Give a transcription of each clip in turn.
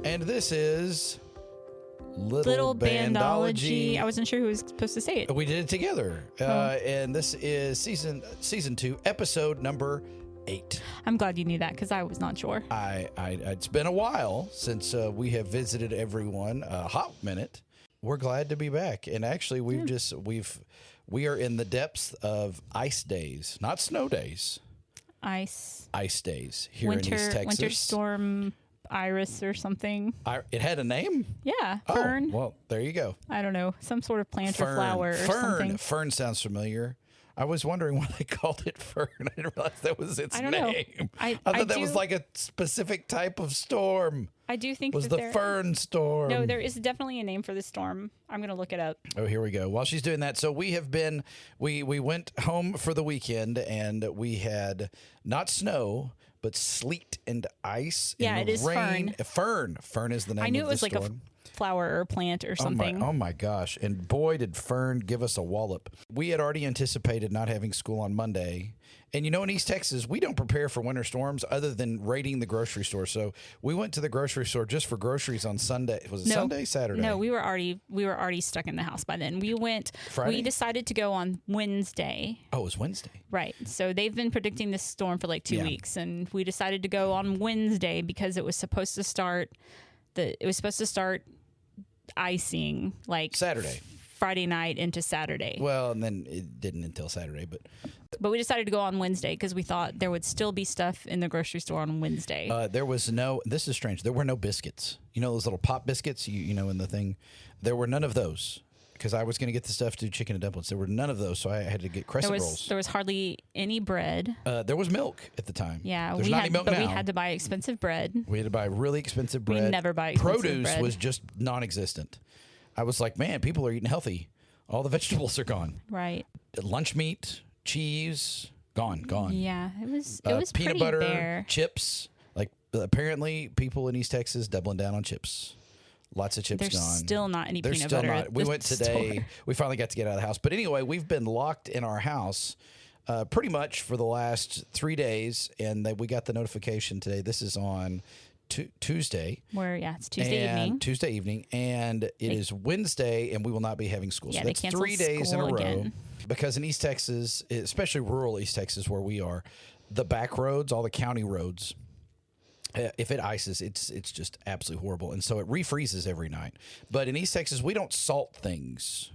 And this is Little Bandology. I wasn't sure who was supposed to say it. We did it together. And this is season 2, episode number 8. I'm glad you knew that because I was not sure. It's been a while since we have visited everyone. A hot minute. We're glad to be back. And actually, we are in the depths of ice days, not snow days. Ice days here in East Texas. Winter storm Iris or something. It had a name? Yeah, fern. Oh, well, there you go. I don't know, some sort of plant or flower or something. Fern sounds familiar. I was wondering why they called it fern. I didn't realize that was its name. I thought that was like a specific type of storm. I do think was the fern storm. No, there is definitely a name for the storm. I'm going to look it up. Oh, here we go. While she's doing that, so we went home for the weekend and we had not snow, but sleet and ice. Yeah, and it is rain. fern. Fern is the name of the storm. I knew it was like a flower or plant or something. Oh my gosh. And boy, did Fern give us a wallop. We had already anticipated not having school on Monday. And in East Texas, we don't prepare for winter storms other than raiding the grocery store. So we went to the grocery store just for groceries on Sunday. Was it Sunday, Saturday? No, we were already stuck in the house by then. We went Friday? We decided to go on Wednesday. Oh, it was Wednesday. Right. So they've been predicting this storm for like 2 weeks, and we decided to go on Wednesday because it was supposed to start icing like Saturday. Friday night into Saturday. Well, and then it didn't until Saturday, but we decided to go on Wednesday because we thought there would still be stuff in the grocery store on Wednesday. This is strange. There were no biscuits. Those little pop biscuits, in the thing. There were none of those because I was going to get the stuff to do chicken and dumplings. There were none of those, so I had to get crescent rolls. There was hardly any bread. There was milk at the time. Yeah, There's not any milk now. We had to buy expensive bread. We had to buy really expensive bread. We never buy expensive Produce bread. was just non-existent. I was like, man, people are eating healthy. All the vegetables are gone. Right. Lunch meat, cheese, gone. Yeah, it was peanut pretty butter, bare. chips. Like apparently, people in East Texas doubling down on chips. Lots of chips There's gone. still not any There's peanut still butter. Not. We went today. Store. We finally got to get out of the house. But anyway, we've been locked in our house pretty much for the last 3 days, and we got the notification today. This is on Tuesday. It's Tuesday evening. Tuesday evening, and it is Wednesday, and we will not be having school. Yeah, so that's they 3 days in a row. again. Because in East Texas, especially rural East Texas where we are, the back roads, all the county roads, if it ices, it's just absolutely horrible. And so it refreezes every night. But in East Texas, we don't salt things.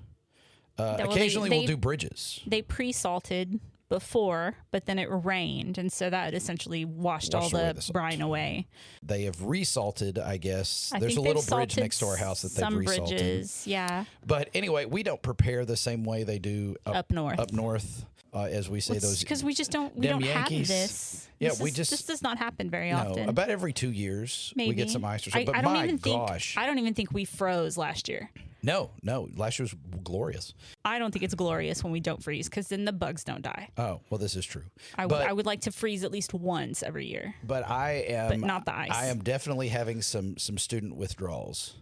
Occasionally we'll do bridges. They pre-salted before, but then it rained, and so that essentially washed all the brine away. They have resalted, I guess. There's a think little bridge next to our house that they've resalted. Some bridges, yeah. But anyway, we don't prepare the same way they do up north. Up north, as we say those. Because we just don't. We don't Yankees. have this. Yeah, this does not happen very often. About every 2 years Maybe. we get some ice or something. But I don't my even gosh, I don't even think we froze last year. No, last year was glorious. I don't think it's glorious when we don't freeze because then the bugs don't die. Oh, well, this is true. I would like to freeze at least once every year. But but not the ice. I am definitely having some student withdrawals.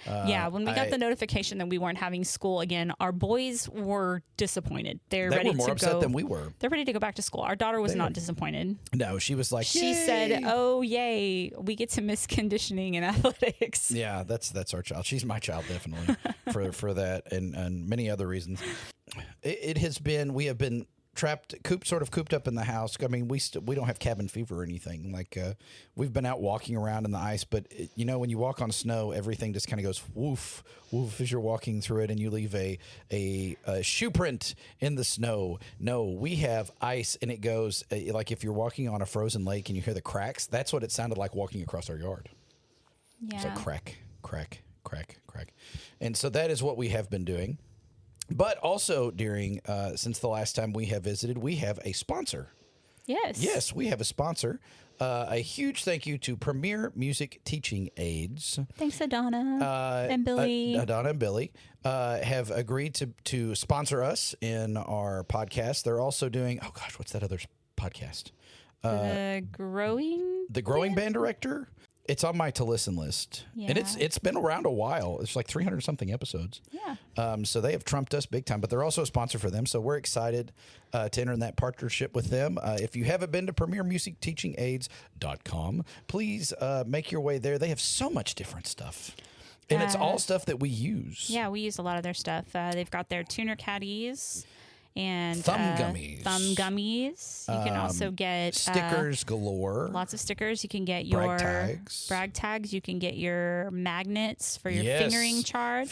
When we got the notification that we weren't having school again, our boys were disappointed. They were more upset than we were. They're ready to go back to school. Our daughter was not disappointed. No, she was like, she said, "Oh, yay, we get to miss conditioning and athletics." Yeah, that's our child. She's my child, definitely, for that and many other reasons. It has been. We have been cooped up in the house. I mean, we don't have cabin fever or anything. Like we've been out walking around in the ice, but when you walk on snow, everything just kind of goes woof woof as you're walking through it, and you leave a shoe print in the snow. No, we have ice, and it goes like if you're walking on a frozen lake and you hear the cracks. That's what it sounded like walking across our yard. Yeah, it's like crack, crack, crack, crack, and so that is what we have been doing. But also since the last time we have visited, we have a sponsor. Yes, we have a sponsor. A huge thank you to Premier Music Teaching Aids. Thanks, Adana and Billy. Adana and Billy have agreed to sponsor us in our podcast. They're also doing, oh gosh, what's that other podcast? The Growing Band Director. It's on my to listen list, and Yeah. it's been around a while. It's like 300 something episodes. Yeah. So they have trumped us big time, but they're also a sponsor for them. So we're excited to enter in that partnership with them. If you haven't been to premiermusicteachingaids.com, please make your way there. They have so much different stuff, and it's all stuff that we use. Yeah, we use a lot of their stuff. They've got their tuner caddies and Thumb gummies. Thumb gummies. You can also get Stickers galore. lots of stickers. You can get your brag tags. You can get your magnets for your fingering charts.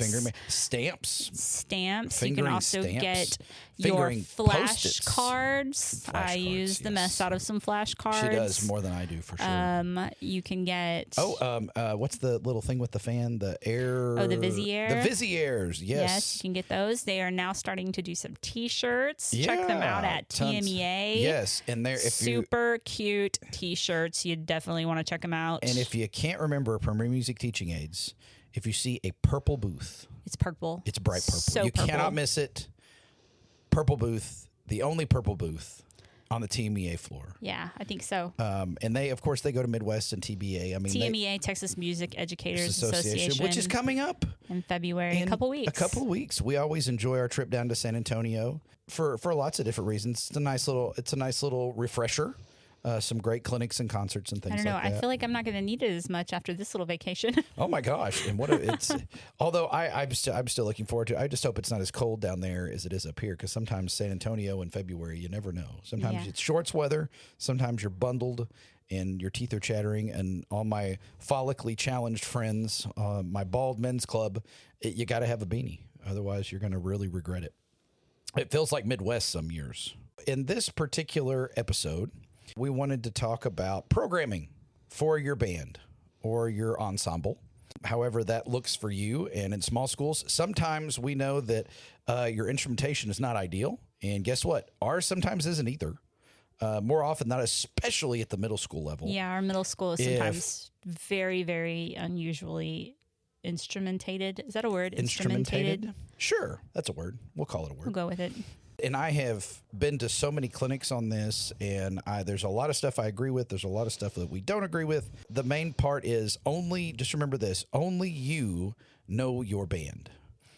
Stamps. Stamps. You Fingering can also stamps. get Fingering your Post-its. flashcards. I use the mess out of some flashcards. She does more than I do for sure. You can get what's the little thing with the fan? The air. the Visier. The Visiers. Yes, you can get those. They are now starting to do some T-shirts. Check them out at tons. TMEA. Yes, and they're Super cute T-shirts. You definitely want to check them out. And if you can't remember Premier Music Teaching Aids, if you see a purple booth, it's purple. it's bright purple. So You purple. cannot miss it. Purple booth, the only purple booth on the TMEA floor. Yeah, I think so. And they, of course, they go to Midwest and TBA. I mean, TMEA, Texas Music Educators Association, which is coming up in February. A couple weeks. A couple of weeks. We always enjoy our trip down to San Antonio for lots of different reasons. It's a nice little refresher. Some great clinics and concerts and things I don't know. like that. I feel like I'm not going to need it as much after this little vacation. Oh my gosh! And it's although I'm still looking forward to it. I just hope it's not as cold down there as it is up here, because sometimes San Antonio in February, you never know. Sometimes it's shorts weather. Sometimes you're bundled and your teeth are chattering. And all my follically challenged friends, my bald men's club, you got to have a beanie. Otherwise, you're going to really regret it. It feels like Midwest some years. In this particular episode, we wanted to talk about programming for your band or your ensemble, however that looks for you. And in small schools, sometimes we know that your instrumentation is not ideal. And guess what? Ours sometimes isn't either. More often not, especially at the middle school level. Yeah, our middle school is sometimes very, very unusually instrumentated. Is that a word? Instrumentated? Sure, that's a word. We'll call it a word. We'll go with it. And I have been to so many clinics on this, and there's a lot of stuff I agree with. There's a lot of stuff that we don't agree with. The main part is just remember this, only you know your band.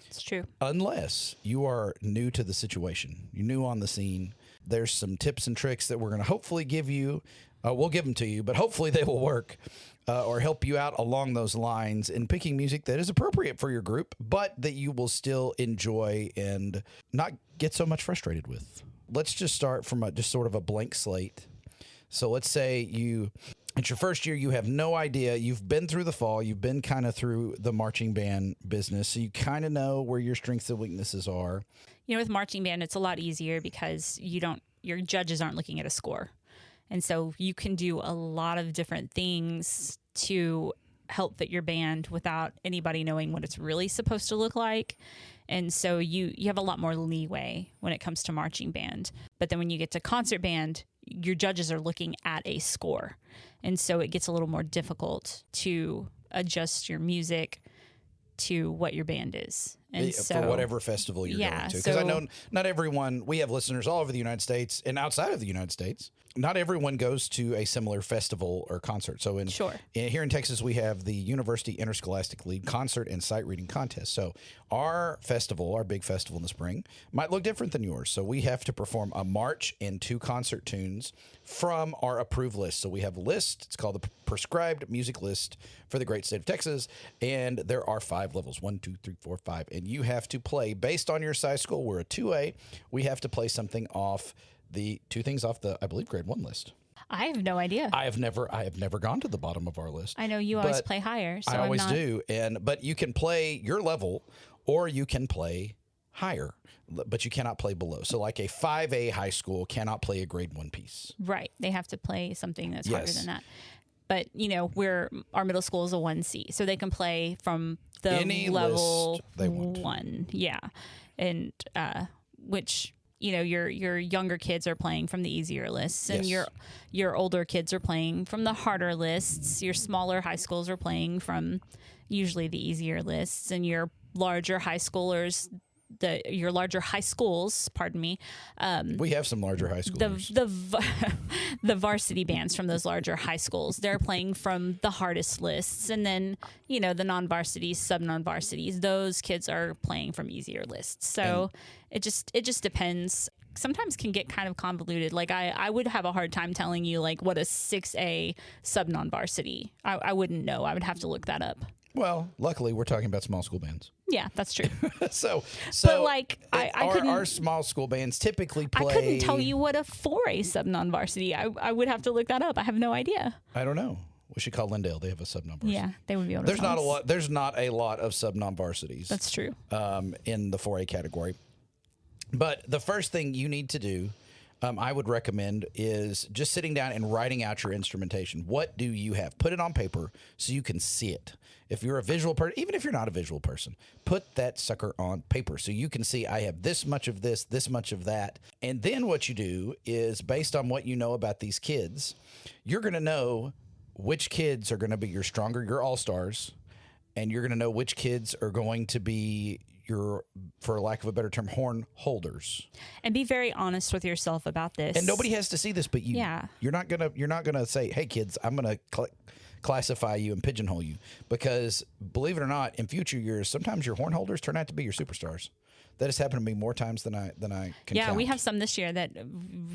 It's true. Unless you are new to the situation, you're new on the scene. There's some tips and tricks that we're going to hopefully give you. We'll give them to you, but hopefully they will work or help you out along those lines in picking music that is appropriate for your group, but that you will still enjoy and not get so much frustrated with. Let's just start from just sort of a blank slate. So let's say it's your first year, you have no idea. You've been through the fall. You've been kind of through the marching band business. So you kind of know where your strengths and weaknesses are. You know, with marching band, it's a lot easier because your judges aren't looking at a score. And so you can do a lot of different things to help fit your band without anybody knowing what it's really supposed to look like. And so you have a lot more leeway when it comes to marching band. But then when you get to concert band, your judges are looking at a score. And so it gets a little more difficult to adjust your music to what your band is. And so, for whatever festival you're going to. Because I know not everyone, we have listeners all over the United States and outside of the United States. Not everyone goes to a similar festival or concert. So here in Texas, we have the University Interscholastic League Concert and Sight Reading Contest. So our festival, our big festival in the spring, might look different than yours. So we have to perform a march and 2 concert tunes from our approved list. So we have a list. It's called the Prescribed Music List for the great state of Texas. And there are 5 levels, 1, 2, 3, 4, 5. And you have to play based on your size school. We're a 2A. We have to play something off the 2 things off the, I believe, grade 1 list. I have no idea. I have never gone to the bottom of our list. I know you always play higher. So I always do. But you can play your level or you can play higher, but you cannot play below. So like a 5A high school cannot play a grade 1 piece. Right. They have to play something that's harder than that. But, you know, our middle school is a 1C, so they can play from the any level list they want. 1. Yeah. And which, you know, your younger kids are playing from the easier lists, and your older kids are playing from the harder lists. Your smaller high schools are playing from usually the easier lists, and your larger high schoolers, your larger high schools, pardon me, We have some larger high schoolers. the varsity bands from those larger high schools, they're playing from the hardest lists, and then the non-varsities, sub-non-varsities, those kids are playing from easier lists. So it just depends. Sometimes can get kind of convoluted. Like I would have a hard time telling you like what a 6A sub-non-varsity. I wouldn't know. I would have to look that up. Well, luckily we're talking about small school bands. Yeah, that's true. so But like I couldn't. our small school bands typically play. I couldn't tell you what a 4A sub-non-varsity. I would have to look that up. I have no idea. I don't know. We should call Lindale. They have a sub-non-varsity. Yeah, they would be able to. There's tell not a us. lot. There's not a lot of sub-non-varsities. That's true. In the 4A category. But the first thing you need to do, I would recommend, is just sitting down and writing out your instrumentation. What do you have? Put it on paper so you can see it. If you're a visual person, even if you're not a visual person, put that sucker on paper so you can see I have this much of this much of that. And then what you do is, based on what you know about these kids, you're going to know which kids are going to be your all-stars, and you're going to know which kids are going to be your, for lack of a better term, horn holders. And be very honest with yourself about this. And nobody has to see this but you. Yeah. You're not gonna say, hey kids, I'm gonna classify you and pigeonhole you, because believe it or not, in future years sometimes your horn holders turn out to be your superstars. That has happened to me more times than I can count. We have some this year that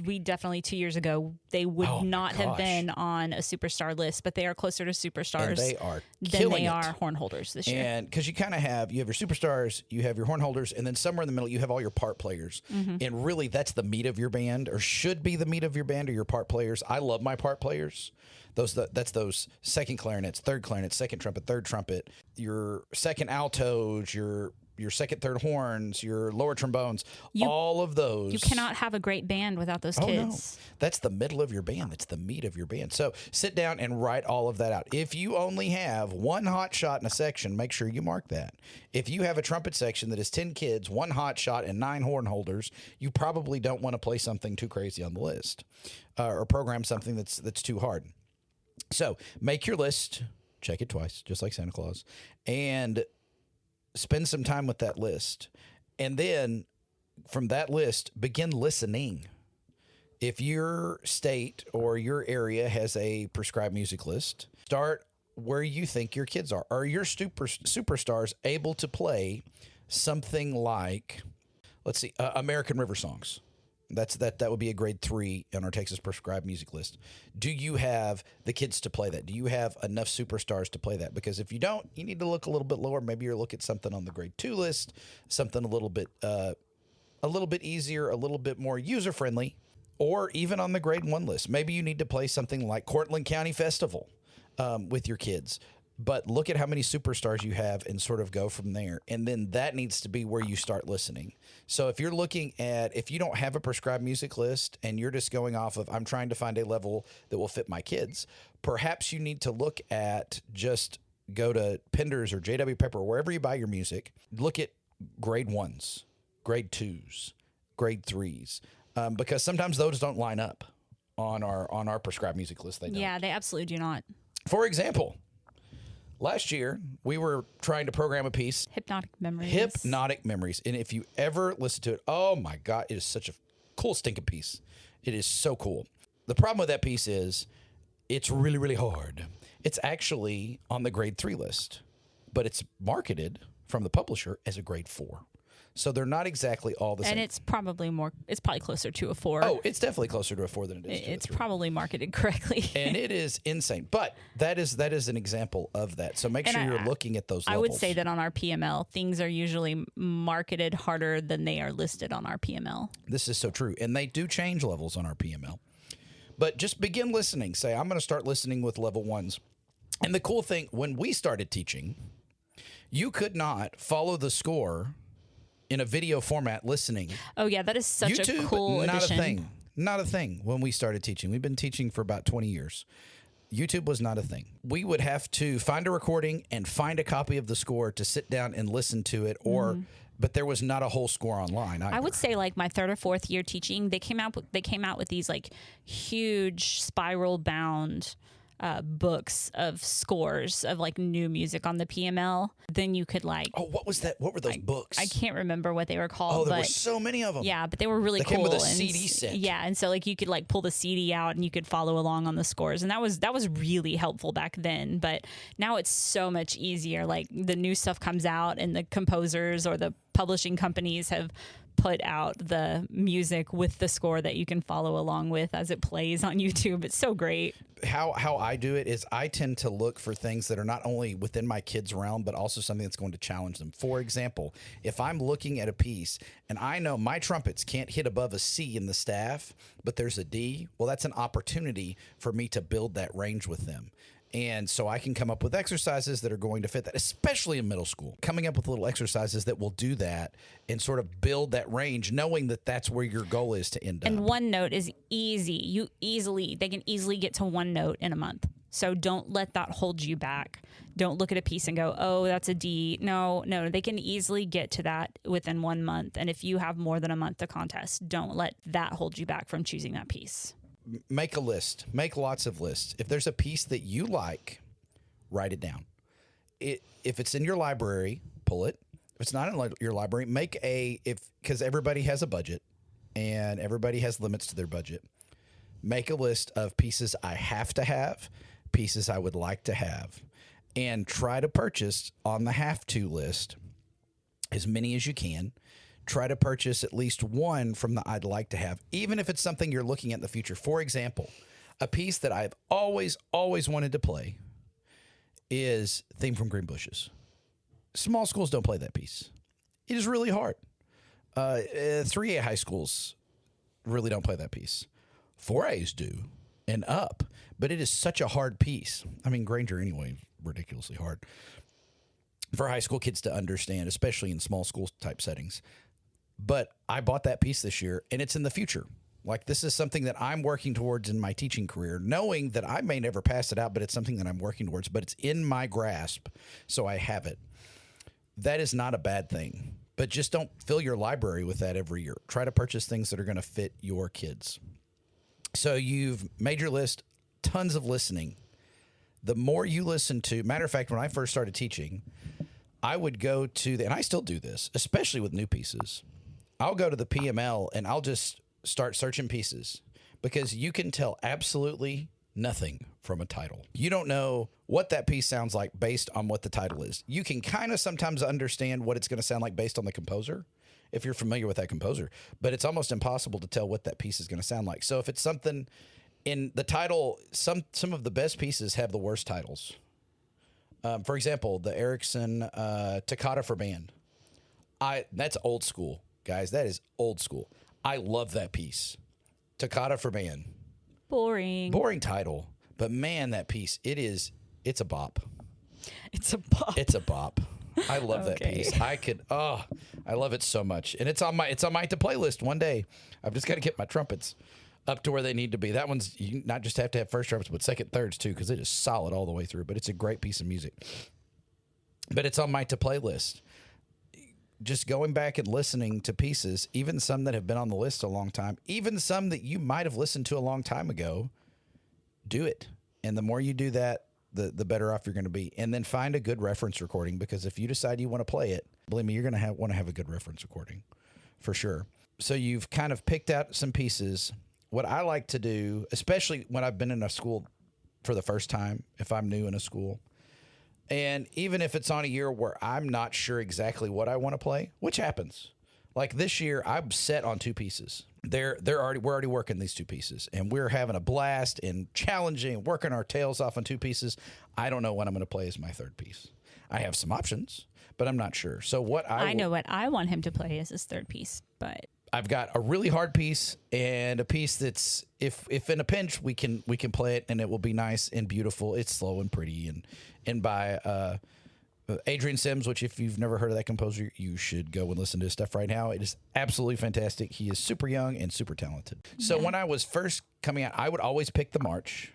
we definitely 2 years ago they would not have been on a superstar list, but they are closer to superstars And they are than killing they it. are horn holders this year. And because you kind of have your superstars, you have your horn holders, and then somewhere in the middle you have all your part players. And really, that's the meat of your band, or should be the meat of your band, or your part players. I love my part players. That's those second clarinets, third clarinets, second trumpet, third trumpet, your second altos, your second, third horns, your lower trombones, all of those. You cannot have a great band without those kids. No. That's the middle of your band. That's the meat of your band. So sit down and write all of that out. If you only have one hot shot in a section, make sure you mark that. If you have a trumpet section that is 10 kids, one hot shot, and 9 horn holders, you probably don't want to play something too crazy on the list, or program something that's too hard. So make your list, check it twice, just like Santa Claus, and spend some time with that list. And then from that list, begin listening. If your state or your area has a prescribed music list, start where you think your kids are. Are your superstars able to play something like, let's see, American River songs? That would be a grade 3 on our Texas prescribed music list. Do you have the kids to play that? Do you have enough superstars to play that? Because if you don't, you need to look a little bit lower. Maybe you're looking at something on the grade 2 list, something a little bit easier, a little bit more user friendly, or even on the grade 1 list. Maybe you need to play something like Cortland County Festival with your kids. But look at how many superstars you have and sort of go from there. And then that needs to be where you start listening. So if you're looking at, if you don't have a prescribed music list and you're just going off of, I'm trying to find a level that will fit my kids, perhaps you need to look at, just go to Pender's or J.W. Pepper, wherever you buy your music, look at grade 1s, grade 2s, grade 3s, because sometimes those don't line up on our prescribed music list. They don't. Yeah, they absolutely do not. For example, last year, we were trying to program a piece, Hypnotic Memories. Hypnotic Memories. And if you ever listen to it, oh my God, it is such a cool stinking piece. It is so cool. The problem with that piece is it's really, really hard. It's actually on the grade 3 list, but it's marketed from the publisher as a grade 4. So they're not exactly all the same. And it's probably closer to a 4. Oh, it's definitely closer to a 4 than it is to It's a 3. probably marketed correctly. And it is insane. But that is an example of that. So make sure you're looking at those levels. I would say that on our PML, things are usually marketed harder than they are listed on our PML. This is so true. And they do change levels on our PML. But just begin listening. Say, I'm going to start listening with level 1s. And the cool thing, when we started teaching, you could not follow the score in a video format listening. Oh, yeah, that is such YouTube, a cool not addition. a thing. Not a thing when we started teaching. We've been teaching for about 20 years. YouTube was not a thing. We would have to find a recording and find a copy of the score to sit down and listen to it, but there was not a whole score online either. I would say like my 3rd or 4th year teaching, they came out with these like huge spiral bound books of scores of like new music on the PML. Then you could like, Oh, what was that? What were those books? I can't remember what they were called. Oh, there were but so many of them. yeah, but they were really They cool. came with a And CD set. Yeah, and so like you could like pull the CD out and you could follow along on the scores, and that was really helpful back then. But now it's so much easier. Like the new stuff comes out, and the composers or the publishing companies have put out the music with the score that you can follow along with as it plays on YouTube. It's so great. How I do it is I tend to look for things that are not only within my kids' realm, but also something that's going to challenge them. For example, if I'm looking at a piece and I know my trumpets can't hit above a C in the staff, but there's a D, well, that's an opportunity for me to build that range with them. And so I can come up with exercises that are going to fit that, especially in middle school. Coming up with little exercises that will do that and sort of build that range, knowing that that's where your goal is to end up. And one note is easy. They can easily get to one note in a month. So don't let that hold you back. Don't look at a piece and go, oh, that's a D. No, they can easily get to that within 1 month. And if you have more than a month to contest, don't let that hold you back from choosing that piece. Make a list. Make lots of lists. If there's a piece that you like, write it down. If it's in your library, pull it. If it's not in your library, because everybody has a budget and everybody has limits to their budget. Make a list of pieces I have to have, pieces I would like to have, and try to purchase on the have to list as many as you can. Try to purchase at least one from the I'd like to have, even if it's something you're looking at in the future. For example, a piece that I've always wanted to play is Theme from Green Bushes. Small schools don't play that piece. It is really hard. 3A high schools really don't play that piece. 4A's do and up, but it is such a hard piece. I mean, Granger anyway, ridiculously hard for high school kids to understand, especially in small school type settings. But I bought that piece this year, and it's in the future. Like, this is something that I'm working towards in my teaching career, knowing that I may never pass it out, but it's something that I'm working towards, but it's in my grasp, so I have it. That is not a bad thing, but just don't fill your library with that every year. Try to purchase things that are going to fit your kids. So you've made your list, tons of listening. The more you listen to, matter of fact, when I first started teaching, I would go to and I still do this, especially with new pieces. I'll go to the PML and I'll just start searching pieces because you can tell absolutely nothing from a title. You don't know what that piece sounds like based on what the title is. You can kind of sometimes understand what it's going to sound like based on the composer, if you're familiar with that composer, but it's almost impossible to tell what that piece is going to sound like. So if it's something in the title, some of the best pieces have the worst titles. For example, the Erickson Toccata for Band. That's old school, guys. That is old school. I love that piece. Toccata for Band. Boring title. But man, that piece, it's a bop. It's a bop. It's a bop. I love that piece. I love it so much. And it's on my to play list one day. I've just got to get my trumpets up to where they need to be. That one's, you not just have to have first trumpets, but second, thirds too, because it is solid all the way through. But it's a great piece of music. But it's on my to play list. Just going back and listening to pieces, even some that have been on the list a long time, even some that you might have listened to a long time ago, do it. And the more you do that, the better off you're going to be. And then find a good reference recording, because if you decide you want to play it, believe me, you're going to want to have a good reference recording for sure. So you've kind of picked out some pieces. What I like to do, especially when I've been in a school for the first time, if I'm new in a school, and even if it's on a year where I'm not sure exactly what I want to play, which happens. Like this year, I'm set on two pieces. We're already working these two pieces, and we're having a blast and challenging, working our tails off on two pieces. I don't know what I'm going to play as my third piece. I have some options, but I'm not sure. So I know what I want him to play as his third piece, but I've got a really hard piece and a piece that's if in a pinch we can play it and it will be nice and beautiful. It's slow and pretty and by Adrian Sims, which if you've never heard of that composer, you should go and listen to his stuff right now. It is absolutely fantastic. He is super young and super talented. So when I was first coming out, I would always pick the march.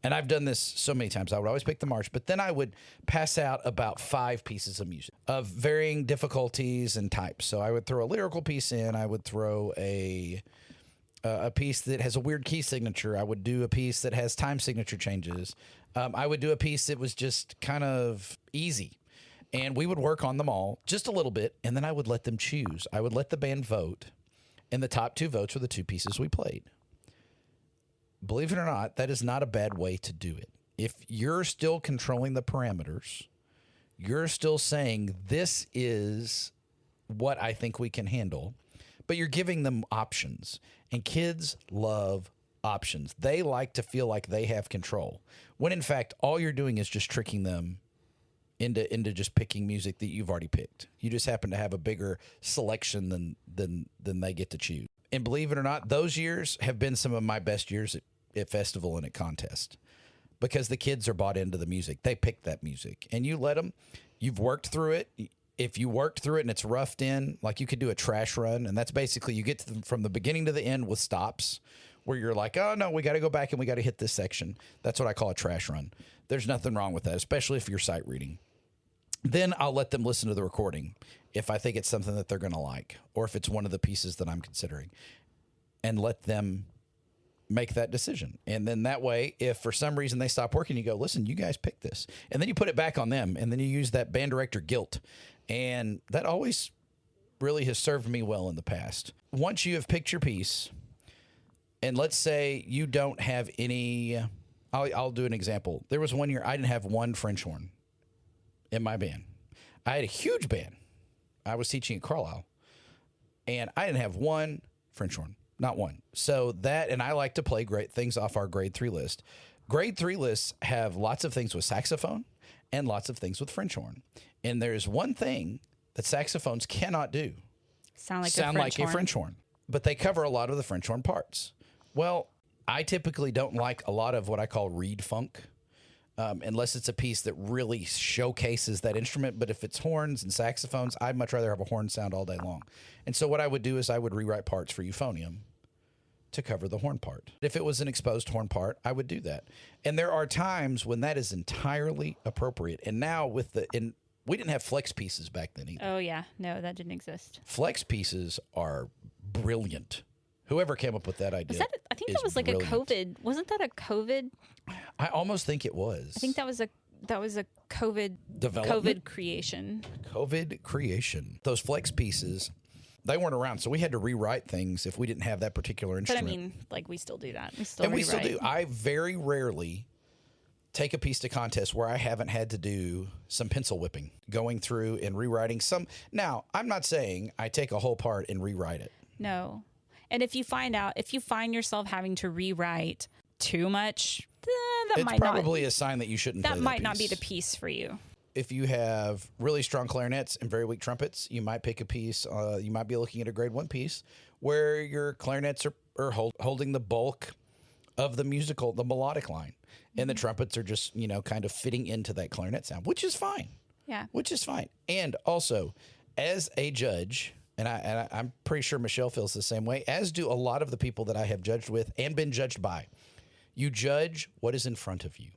And I've done this so many times. I would always pick the march, but then I would pass out about 5 pieces of music of varying difficulties and types. So I would throw a lyrical piece in. I would throw a a piece that has a weird key signature. I would do a piece that has time signature changes. I would do a piece that was just kind of easy. And we would work on them all just a little bit, and then I would let them choose. I would let the band vote, and the top 2 votes were the 2 pieces we played. Believe it or not, that is not a bad way to do it. If you're still controlling the parameters, you're still saying this is what I think we can handle, but you're giving them options. And kids love options. They like to feel like they have control, when in fact, all you're doing is just tricking them into just picking music that you've already picked. You just happen to have a bigger selection than they get to choose. And believe it or not, those years have been some of my best years at festival and at contest, because the kids are bought into the music. They pick that music, and you let them. You've worked through it. If you worked through it and it's roughed in, like you could do a trash run, and that's basically you get from the beginning to the end with stops where you're like, oh, no, we got to go back and we got to hit this section. That's what I call a trash run. There's nothing wrong with that, especially if you're sight reading. Then I'll let them listen to the recording if I think it's something that they're going to like, or if it's one of the pieces that I'm considering, and let them make that decision. And then that way, if for some reason they stop working, you go, listen, you guys picked this. And then you put it back on them, and then you use that band director guilt. And that always really has served me well in the past. Once you have picked your piece, and let's say you don't have any, I'll do an example. There was one year I didn't have one French horn in my band. I had a huge band. I was teaching at Carlisle, and I didn't have one French horn, not one. So that, and I like to play great things off our grade 3 list. Grade 3 lists have lots of things with saxophone and lots of things with French horn. And there's one thing that saxophones cannot do. Sound like a French horn. But they cover a lot of the French horn parts. Well, I typically don't like a lot of what I call reed funk, unless it's a piece that really showcases that instrument. But if it's horns and saxophones, I'd much rather have a horn sound all day long. And so what I would do is I would rewrite parts for euphonium to cover the horn part. If it was an exposed horn part, I would do that. And there are times when that is entirely appropriate. And now we didn't have flex pieces back then either. Oh, yeah. No, that didn't exist. Flex pieces are brilliant. Whoever came up with that idea. I think that was like brilliant. a COVID. Wasn't that a COVID? I almost think it was. I think that was a COVID Development? COVID creation. COVID creation. Those flex pieces, they weren't around, so we had to rewrite things if we didn't have that particular But I instrument. mean, like we still do that. We still We still rewrite. do. I very rarely take a piece to contest where I haven't had to do some pencil whipping, going through and rewriting some. Now, I'm not saying I take a whole part and rewrite it. No. And if you find yourself having to rewrite too much, It's probably a sign that you shouldn't play that that might not be piece. the piece for you. If you have really strong clarinets and very weak trumpets, you might pick a piece. You might be looking at a grade 1 piece where your clarinets are holding the bulk of the melodic line, and the trumpets are just kind of fitting into that clarinet sound, which is fine. Yeah. Which is fine. And also, as a judge, and I'm pretty sure Michelle feels the same way, as do a lot of the people that I have judged with and been judged by. You judge what is in front of you.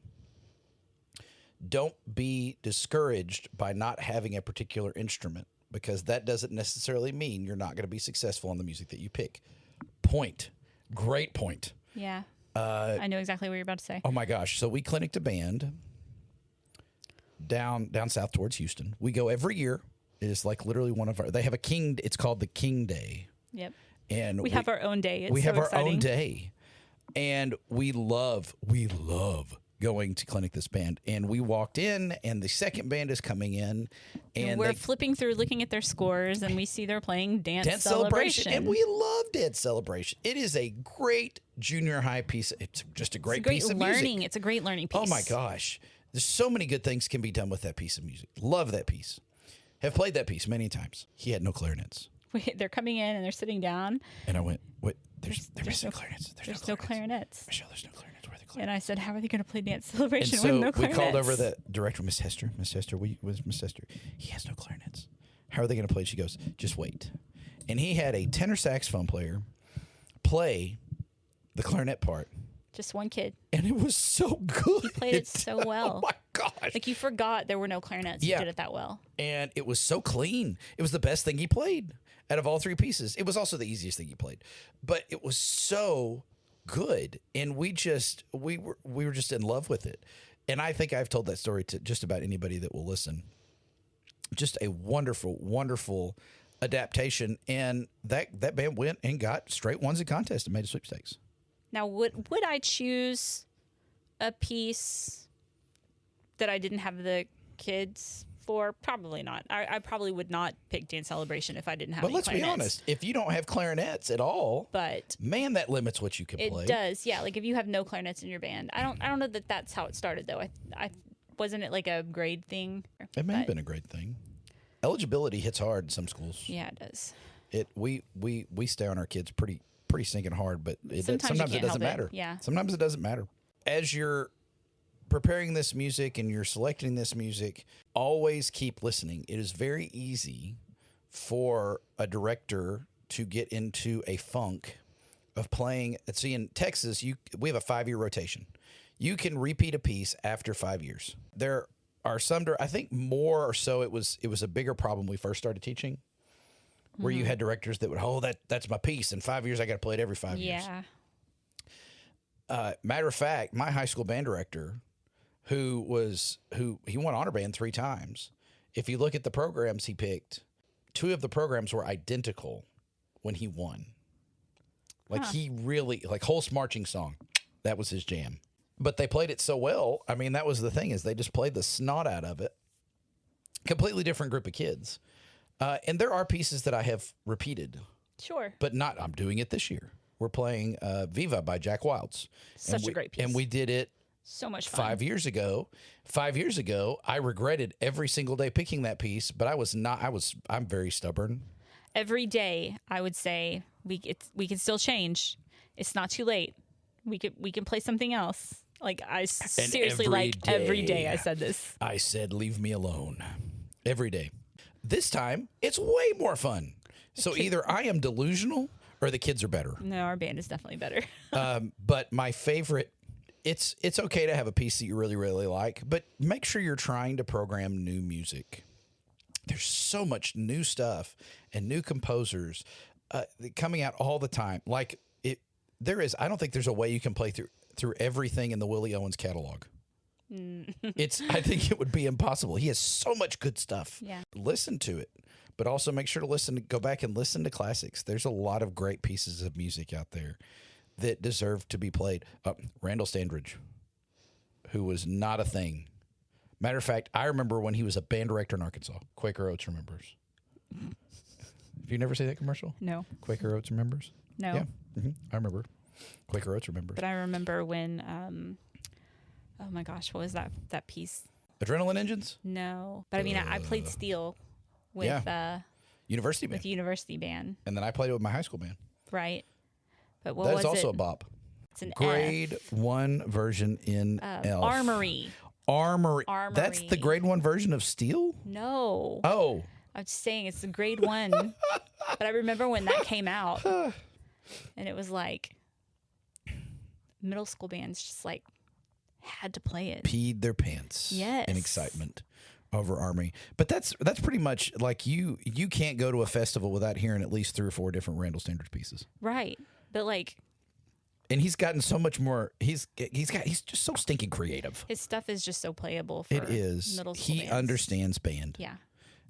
Don't be discouraged by not having a particular instrument, because that doesn't necessarily mean you're not going to be successful in the music that you pick. Point. Great point. Yeah. I know exactly what you're about to say. Oh my gosh. So we clinicked a band down south towards Houston. We go every year. It is like literally they have it's called the King Day. Yep. And we have our own day. It's we have so our exciting. own day. And we love going to clinic this band. And we walked in, and the second band is coming in, and we're flipping through, looking at their scores, and we see they're playing Dance Celebration. And we love Dance Celebration. It is a great junior high piece. It's just a great piece of learning. music. It's a great learning piece. Oh my gosh. There's so many good things can be done with that piece of music. Love that piece. Have played that piece many times. He had no clarinets. They're coming in and they're sitting down. And I went, "What? They're missing clarinets. There's no clarinets. Michelle, there's no clarinets. Where are the clarinets?" And I said, "How are they going to play Dance Celebration And so with no clarinets?" we called over the director, Miss Hester. Miss Hester, he has no clarinets. How are they going to play? She goes, "Just wait." And he had a tenor saxophone player play the clarinet part. Just one kid. And it was so good. He played it so well. Oh my gosh. Like you forgot there were no clarinets. Yeah. You did it that well. And it was so clean. It was the best thing he played out of all three pieces. It was also the easiest thing he played, but it was so good, and we were just in love with it. And I think I've told that story to just about anybody that will listen. Just a wonderful, wonderful adaptation, and that band went and got straight ones in contest and made a sweepstakes. Now, would I choose a piece that I didn't have the kids for? Probably not. I probably would not pick Dance Celebration if I didn't have But any let's be clarinets. honest, if you don't have clarinets at all, But man, that limits what you can it play. does, yeah. Like if you have no clarinets in your band, I don't know that that's how it started though. I wasn't it like a grade thing? It may have been a great thing. Eligibility hits hard in some schools. Yeah, it does. We stay on our kids pretty stinking hard, but Sometimes you it can't doesn't help it. matter. Yeah. Sometimes it doesn't matter. As you're preparing this music and you're selecting this music, always keep listening. It is very easy for a director to get into a funk of playing. See, in Texas, we have a 5-year rotation. You can repeat a piece after 5 years. There are some, I think more or so, it was a bigger problem we first started teaching, where you had directors that would, that's my piece. In 5 years, I got to play it every 5 years. Yeah. Matter of fact, my high school band director, who he won honor band 3 times. If you look at the programs he picked, 2 of the programs were identical when he won. Like he really, like Holst Marching Song, that was his jam. But they played it so well. I mean, that was the thing, is they just played the snot out of it. Completely different group of kids. And there are pieces that I have repeated. Sure. But not, I'm doing it this year. We're playing Viva by Jack Wilds. Such a great piece. And we did it So much fun. 5 years ago. 5 years ago, I regretted every single day picking that piece, but I'm very stubborn. Every day, I would say we can still change. It's not too late. We can play something else. Like seriously, every day I said this. I said, leave me alone. Every day. This time, it's way more fun. So either I am delusional or the kids are better. No, our band is definitely better. But my favorite, it's okay to have a piece that you really, really like, but make sure you're trying to program new music. There's so much new stuff and new composers coming out all the time. Like I don't think there's a way you can play through everything in the Willie Owens catalog. I think it would be impossible. He has so much good stuff. Yeah. Listen to it, but also make sure to go back and listen to classics. There's a lot of great pieces of music out there that deserve to be played. Randall Standridge, who was not a thing. Matter of fact, I remember when he was a band director in Arkansas. Quaker Oats remembers. Have you never seen that commercial? No. Quaker Oats remembers? No. Yeah. I remember. Quaker Oats remembers. But I remember when, oh my gosh, what was that piece? Adrenaline Engines? No. But I mean, I played steel with University Band. with University Band, And then I played it with my high school band. right? But what That was is also it? a bop. It's an Grade 1 version in Elf. Armory. Armory. That's the grade 1 version of Steel? No. Oh. I'm just saying it's the grade 1. But I remember when that came out, and it was like middle school bands just like had to play it. Peed their pants. Yes. In excitement over Armory. But that's pretty much like you can't go to a festival without hearing at least 3 or 4 different Randall Standridge pieces. Right. But like And he's gotten so much more. He's just so stinking creative. his stuff is just so playable for It is. middle school He bands. understands band. Yeah.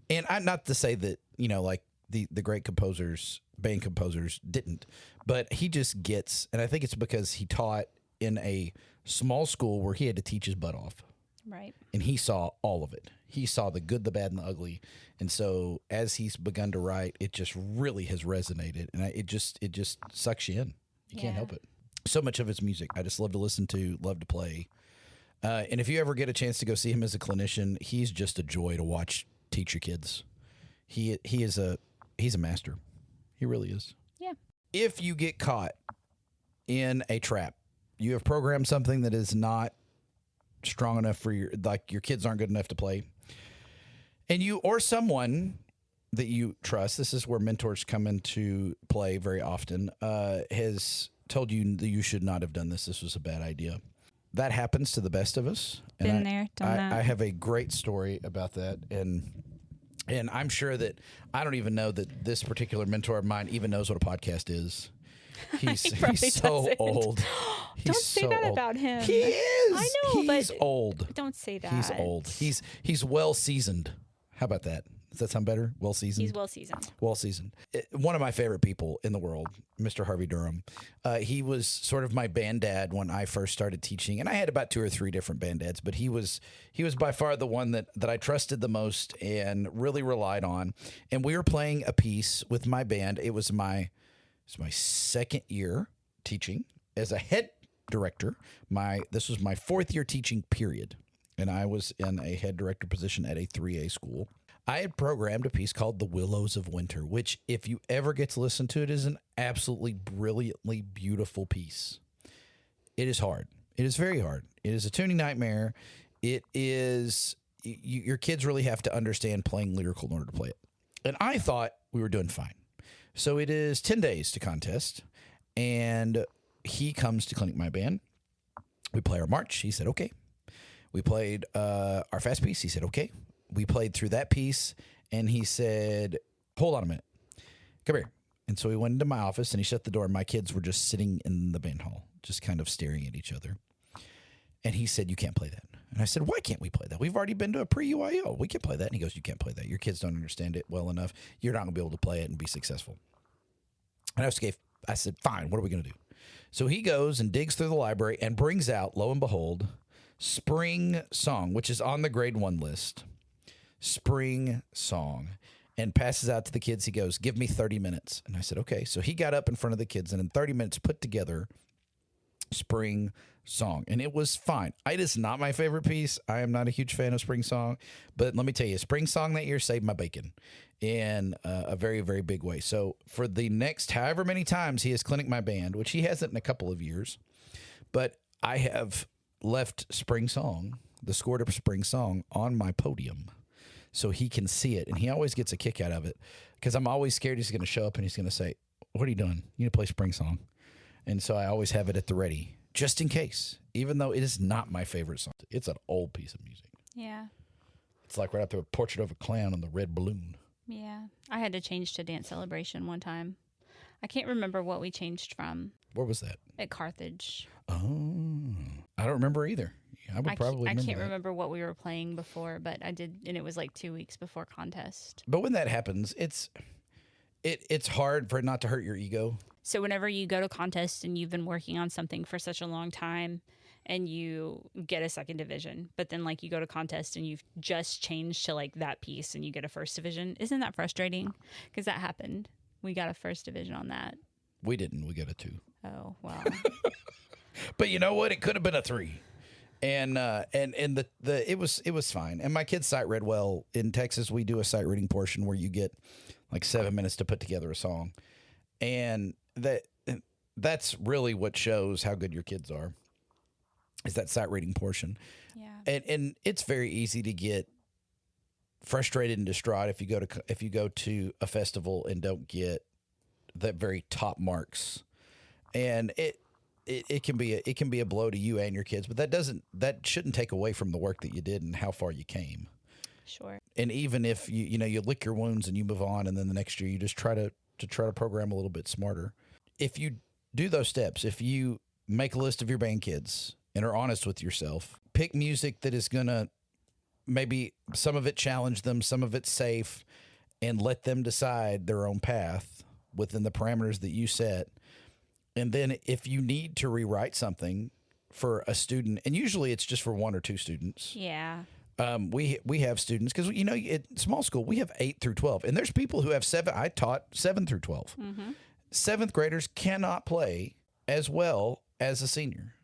And I'm not to say that, like the great composers, band composers didn't, but he just gets, and I think it's because he taught in a small school where he had to teach his butt off. Right. And he saw all of it. He saw the good, the bad, and the ugly. And so as he's begun to write, it just really has resonated. And it just sucks you in. You can't Yeah. help it. So much of his music I just love to listen to, love to play. And if you ever get a chance to go see him as a clinician, he's just a joy to watch teach your kids. He's a master. He really is. Yeah. If you get caught in a trap, you have programmed something that is not strong enough for your kids aren't good enough to play, and you or someone that you trust, this is where mentors come into play very often, has told you that you should not have done this. This was a bad idea. that happens to the best of us. Been there, done that. I have a great story about that, and I'm sure that I don't even know that this particular mentor of mine even knows what a podcast is. He's so doesn't. old. Don't say that old. about him. He is. I know, he's but old. don't say that. He's old. He's well seasoned. How about that? Does that sound better? Well seasoned. He's well seasoned. Well seasoned. One of my favorite people in the world, Mr. Harvey Durham. He was sort of my band dad when I first started teaching, and I had about 2 or 3 different band dads, but he was by far the one that I trusted the most and really relied on. And we were playing a piece with my band. It was my second year teaching as a head director. This was my 4th year teaching period, and I was in a head director position at a 3A school. I had programmed a piece called The Willows of Winter, which, if you ever get to listen to it, is an absolutely brilliantly beautiful piece. It is hard. It is very hard. It is a tuning nightmare. It is, your kids really have to understand playing lyrical in order to play it. And I thought we were doing fine. So it is 10 days to contest, and he comes to Clinic My Band. We play our march. He said, okay. We played our fast piece. He said, okay. We played through that piece, and he said, hold on a minute. Come here. And so we went into my office, and he shut the door, and my kids were just sitting in the band hall, just kind of staring at each other. And he said, you can't play that. And I said, why can't we play that? We've already been to a pre-UIO. We can play that. And he goes, you can't play that. Your kids don't understand it well enough. You're not going to be able to play it and be successful. And I said, fine, what are we going to do? So he goes and digs through the library and brings out, lo and behold, Spring Song, which is on the grade 1 list. Spring Song, and passes out to the kids. He goes, give me 30 minutes. And I said, okay. So he got up in front of the kids and in 30 minutes put together Spring Song, and it was fine. It is not my favorite piece. I am not a huge fan of Spring Song, but let me tell you, Spring Song that year saved my bacon in a very, very big way. So for the next however many times he has Clinic My Band, which he hasn't in a couple of years, but I have left Spring Song, the score to Spring Song, on my podium so he can see it, and he always gets a kick out of it because I'm always scared he's going to show up and he's going to say, what are you doing? You need to play Spring Song. And so I always have it at the ready, just in case, even though it is not my favorite song. It's an old piece of music. Yeah. It's like right after a Portrait of a Clown on the Red Balloon. Yeah. I had to change to Dance Celebration one time. I can't remember what we changed from. Where was that? At Carthage. Oh, I don't remember either. I would probably remember I can't that. remember what we were playing before, but I did, and it was like 2 weeks before contest. But when that happens, it's hard for it not to hurt your ego. So whenever you go to contest and you've been working on something for such a long time and you get a second division, but then like you go to contest and you've just changed to like that piece and you get a first division, isn't that frustrating? Because that happened. We got a first division on that. We didn't. We got a 2. Oh, wow. But you know what? It could have been a 3. And it was fine. And my kids sight read well. In Texas, we do a sight reading portion where you get like 7 minutes to put together a song. And that's really what shows how good your kids are, is that sight reading portion. Yeah. And it's very easy to get frustrated and distraught if you go to a festival and don't get the very top marks. And it can be a blow to you and your kids, but that shouldn't take away from the work that you did and how far you came. Sure. And even if you lick your wounds and you move on, and then the next year you just try to program a little bit smarter. If you do those steps, if you make a list of your band kids and are honest with yourself, pick music that is gonna maybe some of it challenge them, some of it's safe, and let them decide their own path within the parameters that you set. And then if you need to rewrite something for a student, and usually it's just for 1 or 2 students. Yeah. We have students, because at small school we have 8 through 12, and there's people who have 7. I taught 7 through 12. Mm-hmm. 7th graders cannot play as well as a senior.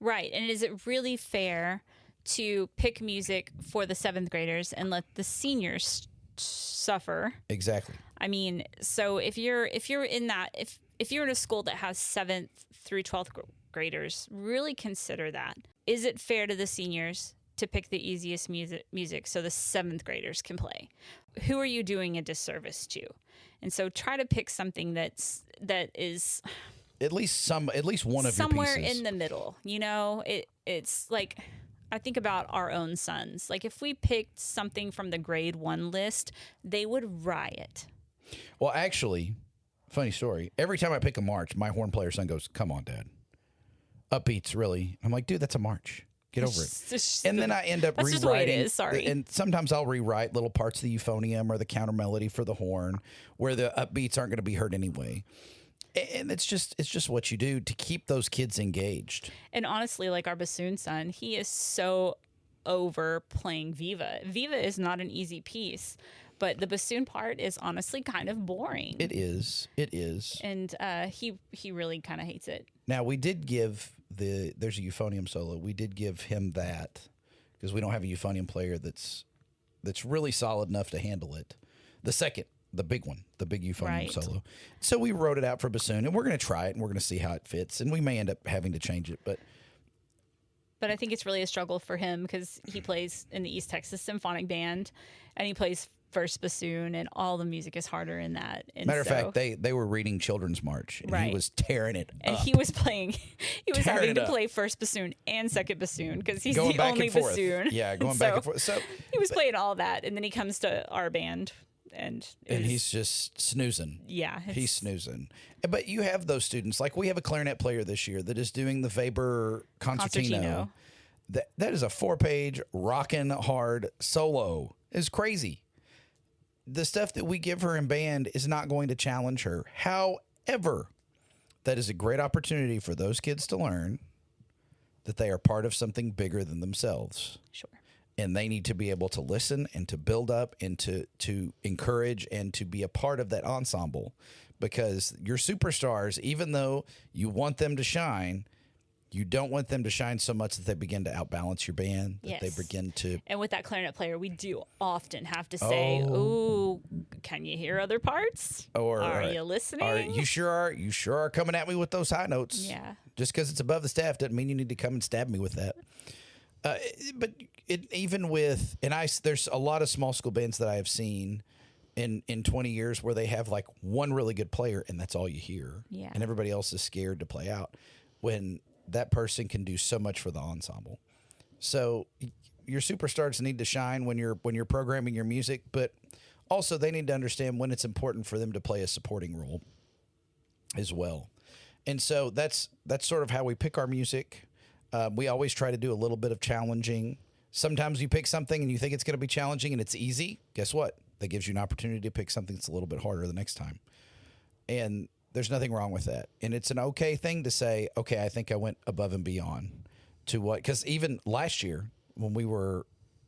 Right. And is it really fair to pick music for the 7th graders and let the seniors suffer? Exactly. I mean, so if you're in that, if you're in a school that has 7th through 12th graders, really consider that. Is it fair to the seniors to pick the easiest music so the 7th graders can play? Who are you doing a disservice to? And so try to pick something that is at least one of somewhere your pieces. in the middle. it's like, I think about our own sons. Like if we picked something from the grade 1 list, they would riot. Well, actually, funny story. Every time I pick a march, my horn player son goes, "Come on, Dad. Upbeats, really?" I'm like, "Dude, that's a march. Get over it." And then I end up That's rewriting. just the way it is, sorry. And sometimes I'll rewrite little parts of the euphonium or the counter melody for the horn where the upbeats aren't going to be heard anyway. And it's just what you do to keep those kids engaged. And honestly, like our bassoon son, he is so over playing Viva. Viva is not an easy piece, but the bassoon part is honestly kind of boring. It is. It is. And he really kind of hates it. Now, we did give there's a euphonium solo. We did give him that because we don't have a euphonium player that's really solid enough to handle it. The big one, the big euphonium solo. So we wrote it out for bassoon, and we're going to try it, and we're going to see how it fits. And we may end up having to change it, but I think it's really a struggle for him because he plays in the East Texas Symphonic Band, and he plays first bassoon, and all the music is harder in that. And matter of fact, they were reading Children's March, and he was tearing it and up. he was having to up. play first bassoon and second bassoon because he's going the back only and forth. bassoon. Yeah, going back and forth. So he was playing all that, and then he comes to our band, and he's just snoozing. Yeah, he's snoozing. But you have those students. Like we have a clarinet player this year that is doing the Weber concertino. That is a 4-page rockin' hard solo. It's crazy. The stuff that we give her in band is not going to challenge her. However, that is a great opportunity for those kids to learn that they are part of something bigger than themselves. Sure. And they need to be able to listen and to build up and to encourage and to be a part of that ensemble, because your superstars, even though you want them to shine, you don't want them to shine so much that they begin to outbalance your band, that they begin to... And with that clarinet player, we do often have to say, "Ooh, can you hear other parts? Or are you listening? You sure are coming at me with those high notes. Yeah. Just because it's above the staff doesn't mean you need to come and stab me with that." But even with... And there's a lot of small school bands that I have seen in 20 years where they have like one really good player and that's all you hear. Yeah. And everybody else is scared to play out. When that person can do so much for the ensemble. So your superstars need to shine when you're programming your music, but also they need to understand when it's important for them to play a supporting role as well. And so that's sort of how we pick our music. We always try to do a little bit of challenging. Sometimes you pick something and you think it's going to be challenging and it's easy. Guess what? That gives you an opportunity to pick something that's a little bit harder the next time. And there's nothing wrong with that. And it's an okay thing to say, okay, I think I went above and beyond to what, because even last year when we were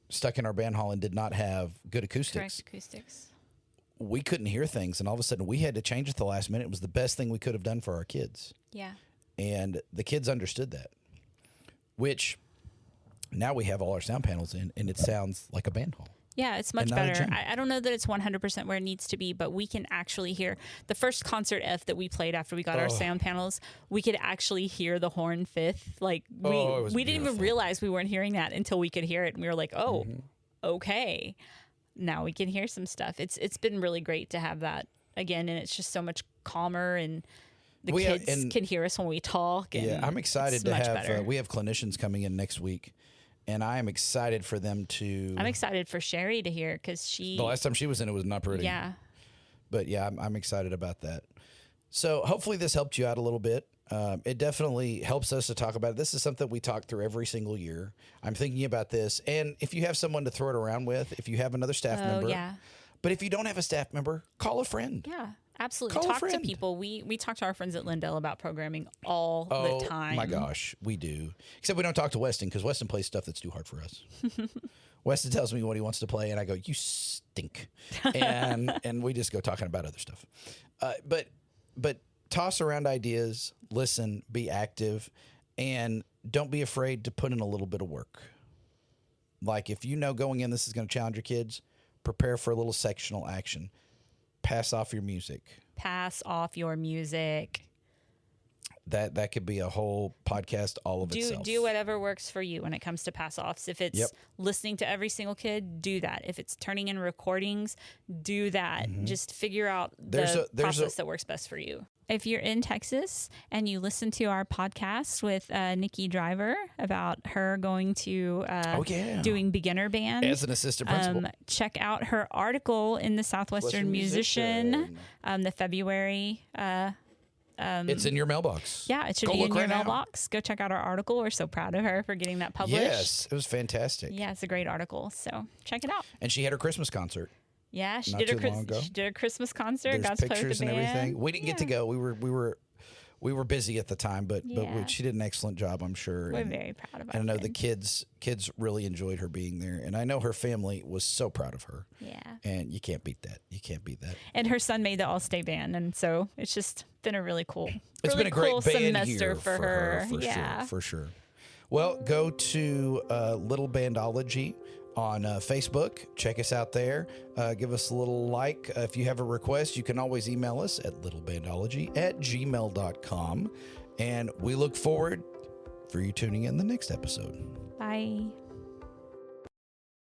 stuck in our band hall and did not have good acoustics. Correct acoustics. We couldn't hear things. And all of a sudden we had to change at the last minute. It was the best thing we could have done for our kids. Yeah. And the kids understood that, which now we have all our sound panels in and it sounds like a band hall. Yeah, it's much better. I don't know that it's 100% where it needs to be, but we can actually hear the first concert F that we played after we got our sound panels. We could actually hear the horn fifth. Like we didn't even realize we weren't hearing that until we could hear it, and we were like, "Oh, okay, now we can hear some stuff." It's been really great to have that again, and it's just so much calmer, and the kids can hear us when we talk. And yeah, I'm excited to have. We have clinicians coming in next week. And I am excited for them to... I'm excited for Sherry to hear because she... The last time she was in, it was not pretty. Yeah. But yeah, I'm excited about that. So hopefully this helped you out a little bit. It definitely helps us to talk about it. This is something we talk through every single year. I'm thinking about this. And if you have someone to throw it around with, if you have another staff member... yeah. But if you don't have a staff member, call a friend. Yeah. Absolutely. Talk to people. We talk to our friends at Lindell about programming all the time. Oh, my gosh. We do. Except we don't talk to Weston because Weston plays stuff that's too hard for us. Weston tells me what he wants to play, and I go, "You stink." And we just go talking about other stuff. But toss around ideas, listen, be active, and don't be afraid to put in a little bit of work. Like if you know going in this is going to challenge your kids, prepare for a little sectional action. Pass off your music. Pass off your music. That could be a whole podcast all of itself. Do whatever works for you when it comes to pass offs. If it's listening to every single kid, do that. If it's turning in recordings, do that. Just figure out the process that works best for you. if you're in Texas and you listen to our podcast with Nikki Driver about her going to doing beginner band as an assistant principal, check out her article in the Southwestern Musician, the February. It's in your mailbox. Yeah, it should be in your mailbox. Go check out our article. We're so proud of her for getting that published. Yes, it was fantastic. Yeah, it's a great article. So check it out. And she had her Christmas concert. Yeah, she Not did too long ago. She did a Christmas concert. There's Got to play with pictures the and band. everything. We didn't get to go. We were busy at the time, but she did an excellent job, I'm sure. We're very proud of her. And I know the kids really enjoyed her being there, and I know her family was so proud of her. Yeah. And you can't beat that. You can't beat that. And her son made the All-State band, and so it's just been a really cool. It's been a great band semester year for her. For sure. Well, go to Little Bandology on Facebook. Check us out there. Give us a little like. If you have a request, you can always email us at littlebandology@gmail.com. And we look forward for you tuning in the next episode. Bye.